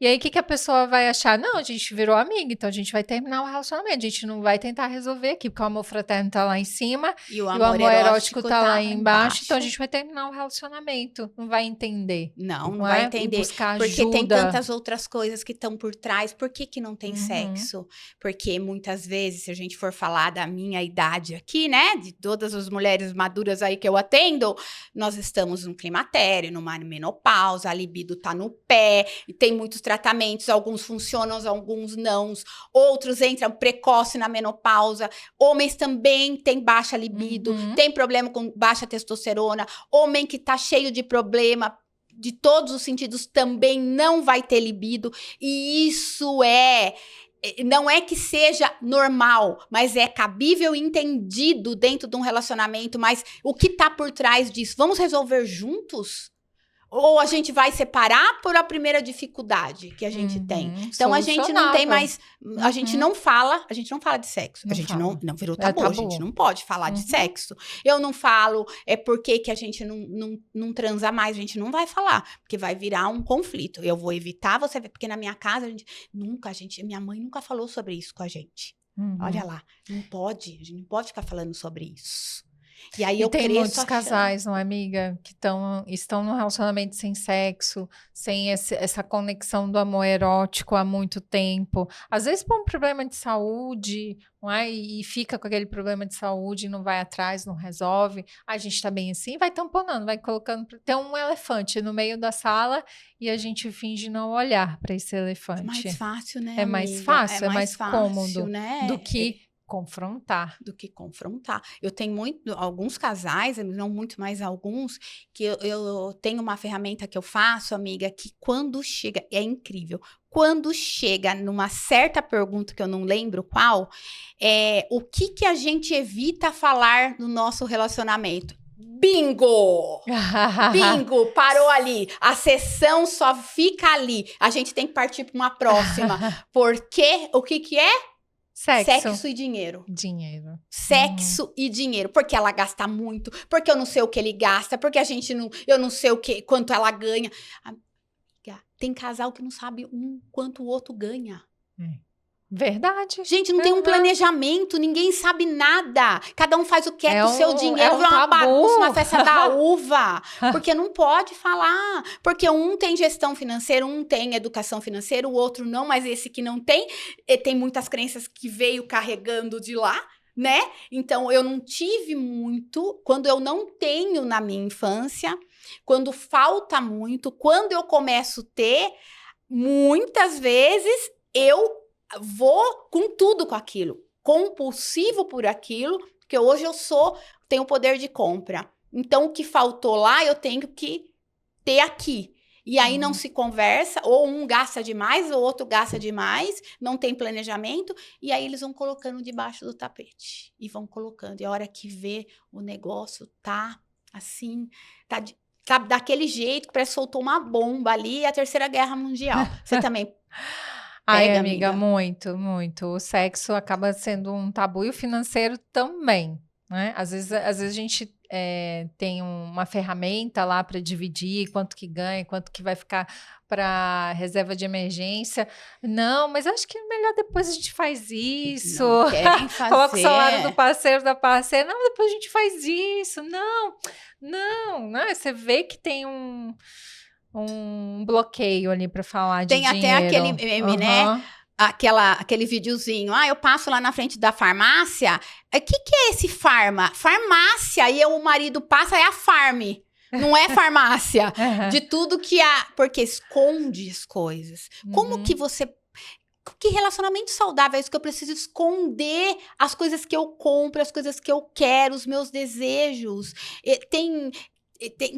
e aí o que a pessoa vai achar? Não, a gente virou amiga, então a gente vai terminar o relacionamento. A gente não vai tentar resolver aqui, porque o amor fraterno tá lá em cima e o amor erótico tá lá embaixo. Então a gente vai terminar o relacionamento. Não vai entender. Não vai entender. Buscar porque ajuda. Tem tantas outras coisas que estão por trás. Por que não tem sexo? Porque muitas vezes, se a gente for falar da minha idade aqui, né? De todas as mulheres maduras aí que eu atendo, nós estamos num climatério, numa menopausa, a libido tá no pé. E tem muitos tratamentos, alguns funcionam, alguns não. Outros entram precoce na menopausa. Homens também têm baixa libido, tem problema com baixa testosterona. Homem que tá cheio de problema de todos os sentidos também não vai ter libido. E isso não é que seja normal, mas é cabível e entendido dentro de um relacionamento. Mas o que tá por trás disso? Vamos resolver juntos? Ou a gente vai separar por a primeira dificuldade que a gente tem? Então, a gente não tem mais... A gente não fala de sexo. A gente não virou tabu. A gente não pode falar de sexo. Eu não falo, por que a gente não transa mais. A gente não vai falar, porque vai virar um conflito. Eu vou evitar você ver, porque na minha casa, minha mãe nunca falou sobre isso com a gente. Olha lá, a gente não pode ficar falando sobre isso. E aí eu tem cresço muitos casais, não é, amiga? Que estão num relacionamento sem sexo, sem essa conexão do amor erótico há muito tempo. Às vezes por um problema de saúde, não é? E fica com aquele problema de saúde, não vai atrás, não resolve. A gente tá bem assim, vai tamponando, vai colocando... Tem um elefante no meio da sala e a gente finge não olhar para esse elefante. É mais fácil, né, É mais amiga? fácil, é mais cômodo, né? do que... confrontar. Eu tenho alguns casais, não muito, mas alguns, que eu tenho uma ferramenta que eu faço, amiga, que quando chega, é incrível, quando chega numa certa pergunta que eu não lembro qual, o que a gente evita falar no nosso relacionamento? Bingo! Bingo! Parou ali. A sessão só fica ali. A gente tem que partir para uma próxima. Porque o que é? Sexo e dinheiro. Sexo e dinheiro. Porque ela gasta muito, porque eu não sei o que ele gasta, porque eu não sei quanto ela ganha. Amiga, tem casal que não sabe quanto o outro ganha. Verdade. Gente, não tem um planejamento, ninguém sabe nada. Cada um faz o que quer com o seu dinheiro, vira uma bagunça, uma festa da uva. Porque não pode falar. Porque um tem gestão financeira, um tem educação financeira, o outro não, mas esse que não tem muitas crenças que veio carregando de lá, né? Então, eu não tive muito, quando eu não tenho na minha infância, quando falta muito, quando eu começo a ter, muitas vezes eu vou com tudo com aquilo, compulsivo por aquilo, porque hoje tenho poder de compra. Então, o que faltou lá, eu tenho que ter aqui. E aí não se conversa, ou um gasta demais, ou outro gasta demais, não tem planejamento, e aí eles vão colocando debaixo do tapete. E vão colocando. E a hora que vê, o negócio tá assim, tá daquele jeito, que parece que soltou uma bomba ali, a Terceira Guerra Mundial. Você também... Ai, amiga, muito, muito. O sexo acaba sendo um tabu e o financeiro também, né? Às vezes a gente tem uma ferramenta lá para dividir quanto que ganha, quanto que vai ficar para reserva de emergência. Não, mas acho que é melhor depois a gente faz isso. Não querem fazer. Coloca o salário do parceiro, da parceira. Não, depois a gente faz isso. Não, né? Você vê que tem um bloqueio ali para falar de dinheiro. Tem até aquele meme, né? Aquele videozinho. Eu passo lá na frente da farmácia. O que é esse farma? Farmácia. E o marido passa, é a farm. Não é farmácia. De tudo que há. Porque esconde as coisas. Como que você... Que relacionamento saudável é isso que eu preciso esconder as coisas que eu compro, as coisas que eu quero, os meus desejos. Tem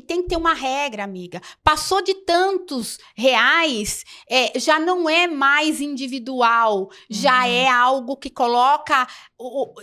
que ter uma regra, amiga. Passou de tantos reais, já não é mais individual, já é algo que coloca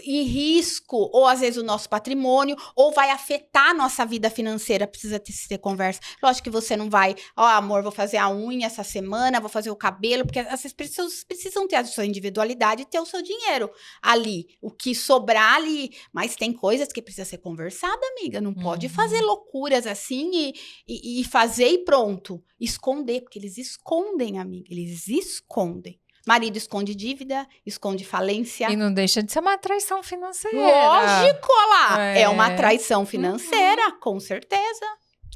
em risco, ou às vezes o nosso patrimônio, ou vai afetar a nossa vida financeira, precisa ter conversa. Lógico que você não vai, amor, vou fazer a unha essa semana, vou fazer o cabelo, porque essas pessoas precisam ter a sua individualidade e ter o seu dinheiro ali, o que sobrar ali, mas tem coisas que precisa ser conversada, amiga, não pode fazer loucuras assim e fazer e pronto, esconder, porque eles escondem, amiga, eles escondem. Marido esconde dívida, esconde falência. E não deixa de ser uma traição financeira. Lógico, lá. É uma traição financeira, com certeza.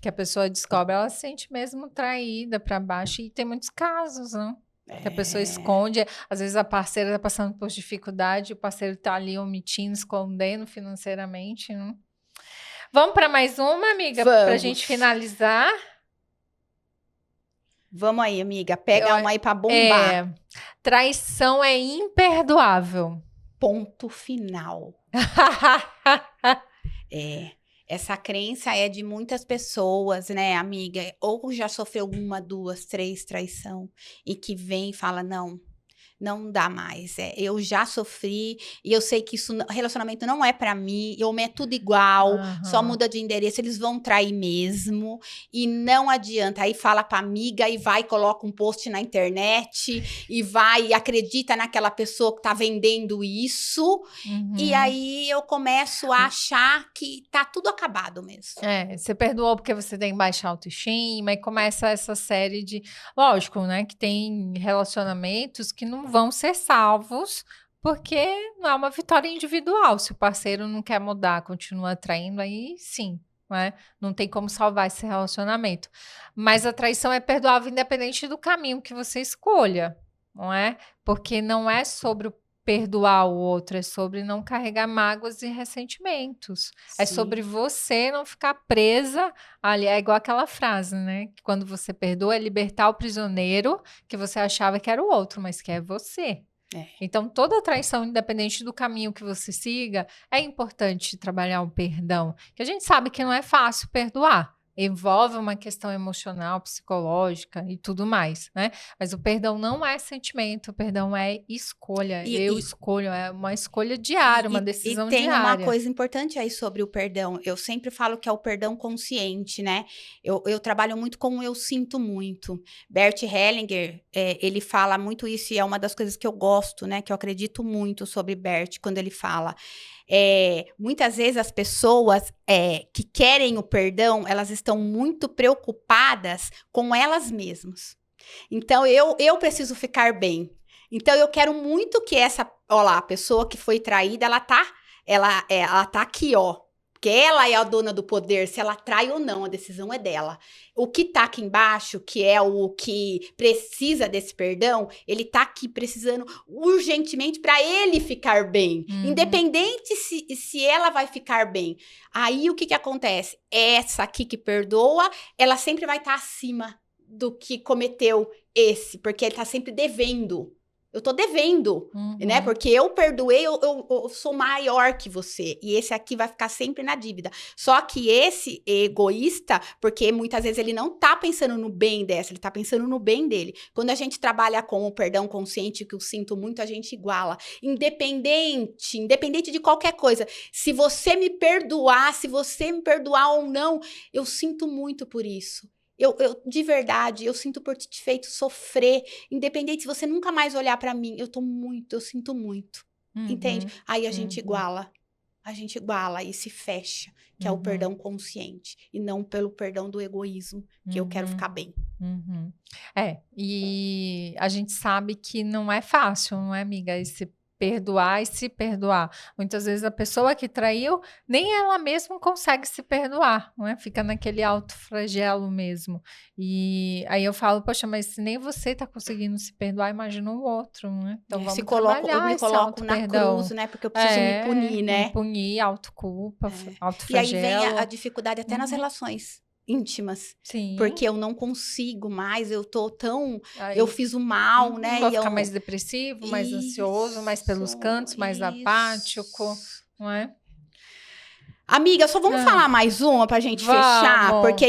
Que a pessoa descobre, ela se sente mesmo traída para baixo. E tem muitos casos, né? Que a pessoa esconde. Às vezes a parceira está passando por dificuldade, o parceiro está ali omitindo, escondendo financeiramente. Né? Vamos para mais uma, amiga? Para a gente finalizar. Vamos aí, amiga. Pega uma aí pra bombar. Traição é imperdoável. Ponto final. Essa crença é de muitas pessoas, né, amiga? Ou já sofreu 1, 2, 3 traição e que vem e fala, não dá mais. Eu já sofri e eu sei que relacionamento não é pra mim. Homem é tudo igual, só muda de endereço. Eles vão trair mesmo e não adianta. Aí fala pra amiga e vai, coloca um post na internet e vai e acredita naquela pessoa que tá vendendo isso. E aí eu começo a achar que tá tudo acabado mesmo. Você perdoou porque você tem baixa autoestima e começa essa série de... Lógico, né, que tem relacionamentos que não vão ser salvos porque não é uma vitória individual. Se o parceiro não quer mudar, continua traindo, aí sim, né? Não tem como salvar esse relacionamento. Mas a traição é perdoável independente do caminho que você escolha, não é? Porque não é sobre o perdoar o outro, é sobre não carregar mágoas e ressentimentos. Sim. É sobre você não ficar presa ali. É igual aquela frase, né? Que quando você perdoa, é libertar o prisioneiro que você achava que era o outro, mas que é você. Então, toda traição, independente do caminho que você siga, é importante trabalhar o perdão. Que a gente sabe que não é fácil perdoar. Envolve uma questão emocional, psicológica e tudo mais, né? Mas o perdão não é sentimento, o perdão é escolha. Escolho, é uma escolha diária, uma decisão diária. E tem uma coisa importante aí sobre o perdão. Eu sempre falo que é o perdão consciente, né? Eu trabalho muito com o eu sinto muito. Bert Hellinger, ele fala muito isso e é uma das coisas que eu gosto, né? Que eu acredito muito sobre Bert, quando ele fala... muitas vezes as pessoas que querem o perdão, elas estão muito preocupadas com elas mesmas. Então, eu preciso ficar bem. Então, eu quero muito que a pessoa que foi traída, ela tá aqui, ó. Porque ela é a dona do poder, se ela trai ou não, a decisão é dela. O que tá aqui embaixo, que é o que precisa desse perdão, ele tá aqui precisando urgentemente para ele ficar bem. Independente se ela vai ficar bem. Aí, o que acontece? Essa aqui que perdoa, ela sempre vai estar acima do que cometeu esse, porque ele tá sempre devendo. Eu tô devendo, né? Porque eu perdoei, eu sou maior que você. E esse aqui vai ficar sempre na dívida. Só que esse egoísta, porque muitas vezes ele não tá pensando no bem dessa, ele tá pensando no bem dele. Quando a gente trabalha com o perdão consciente, que eu sinto muito, a gente iguala. Independente de qualquer coisa. Se você me perdoar ou não, eu sinto muito por isso. De verdade, eu sinto por te feito sofrer, independente se você nunca mais olhar pra mim, eu sinto muito, entende? Aí a gente iguala e se fecha, que é o perdão consciente, e não pelo perdão do egoísmo, que eu quero ficar bem. E a gente sabe que não é fácil, não é, amiga? Esse perdoar e se perdoar. Muitas vezes a pessoa que traiu, nem ela mesma consegue se perdoar, não é? Fica naquele autoflagelo mesmo. E aí eu falo, poxa, mas se nem você tá conseguindo se perdoar, imagina o outro, né? Então vamos trabalhar eu me coloco na cruz, né? Porque eu preciso me punir, né? Me punir, autoculpa, autoflagelo. E aí vem a dificuldade até nas relações íntimas. Sim. Porque eu não consigo mais, eu tô tão... eu fiz o mal, né? Vou ficar mais depressivo, mais ansioso, mais pelos cantos, mais apático, não é? Amiga, só vamos falar mais uma pra gente fechar? Porque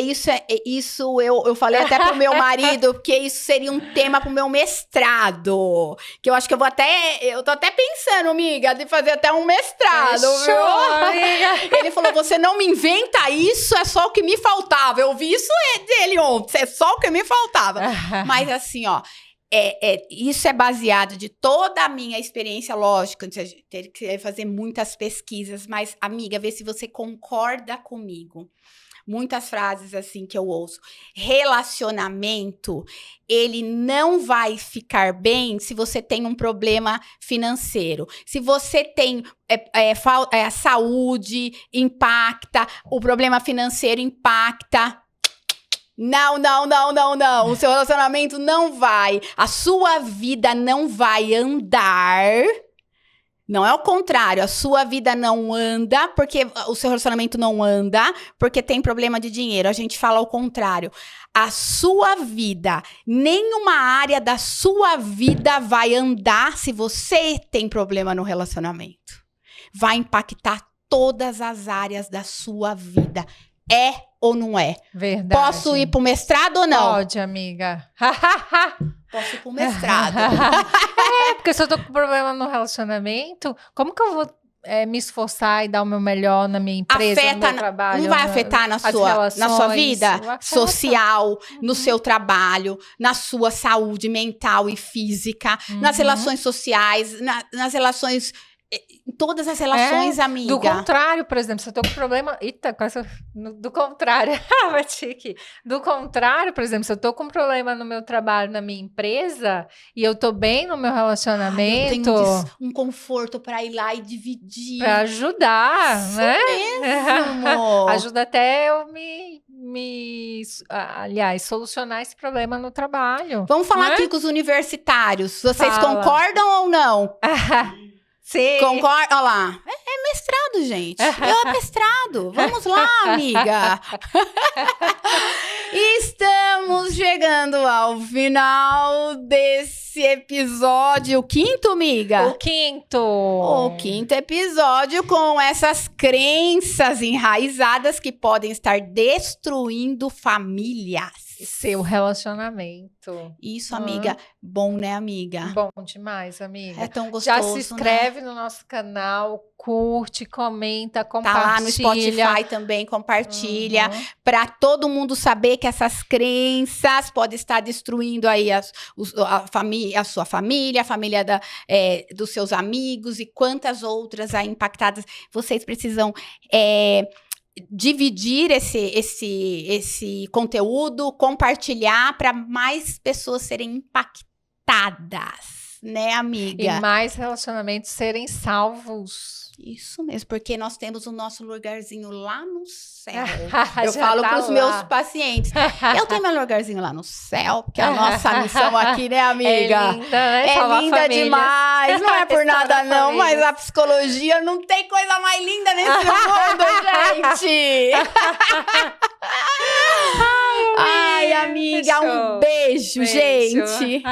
isso eu falei até pro meu marido, porque isso seria um tema pro meu mestrado. Que eu acho que eu tô até pensando, amiga, de fazer até um mestrado, viu? Amiga. Ele falou, você não me inventa isso, é só o que me faltava. Eu ouvi isso dele ontem, é só o que me faltava. Mas assim, ó, isso é baseado de toda a minha experiência, lógico, ter que fazer muitas pesquisas, mas, amiga, vê se você concorda comigo. Muitas frases assim que eu ouço. Relacionamento, ele não vai ficar bem se você tem um problema financeiro. Se você tem saúde, impacta, o problema financeiro impacta. Não. O seu relacionamento não vai. A sua vida não vai andar Não é o contrário, a sua vida não anda porque o seu relacionamento não anda porque tem problema de dinheiro. A gente fala o contrário. A sua vida, nenhuma área da sua vida vai andar se você tem problema no relacionamento. Vai impactar todas as áreas da sua vida. É ou não é? Verdade. Posso ir pro mestrado ou não? Pode, amiga. Posso ir pro mestrado. Porque se eu tô com problema no relacionamento, como que eu vou me esforçar e dar o meu melhor na minha empresa, no meu trabalho? Não vai afetar na sua vida social, no seu trabalho, na sua saúde mental e física, nas relações sociais, nas relações... Todas as relações, amiga. Do contrário, por exemplo, se eu tô com problema... Eita, do contrário. Bati aqui. Do contrário, por exemplo, se eu tô com problema no meu trabalho, na minha empresa, e eu tô bem no meu relacionamento... eu tenho um conforto pra ir lá e dividir. Pra ajudar, isso né? Mesmo. Ajuda até eu aliás, solucionar esse problema no trabalho. Vamos falar aqui com os universitários. Vocês concordam ou não? Sim. Concorda? Olha lá. É mestrado, gente. É mestrado. Vamos lá, amiga. Estamos chegando ao final desse episódio. O quinto, amiga? O quinto. O quinto episódio com essas crenças enraizadas que podem estar destruindo famílias. Seu relacionamento. Isso, amiga. Bom, né, amiga? Bom demais, amiga. É tão gostoso, já se inscreve no nosso canal, curte, comenta, compartilha. Tá lá no Spotify também, compartilha. Pra todo mundo saber que essas crenças podem estar destruindo aí a sua família, a família dos seus amigos e quantas outras aí impactadas. Vocês precisam... dividir esse conteúdo, compartilhar para mais pessoas serem impactadas, né, amiga? E mais relacionamentos serem salvos. Isso mesmo, porque nós temos o nosso lugarzinho lá no céu. Eu falo para os meus pacientes. Eu tenho meu lugarzinho lá no céu, porque a nossa missão aqui, né, amiga? É linda, né? É linda demais. Não é por nada, não, mas a psicologia não tem coisa mais linda nesse mundo, gente. Ai, amiga, um beijo, gente.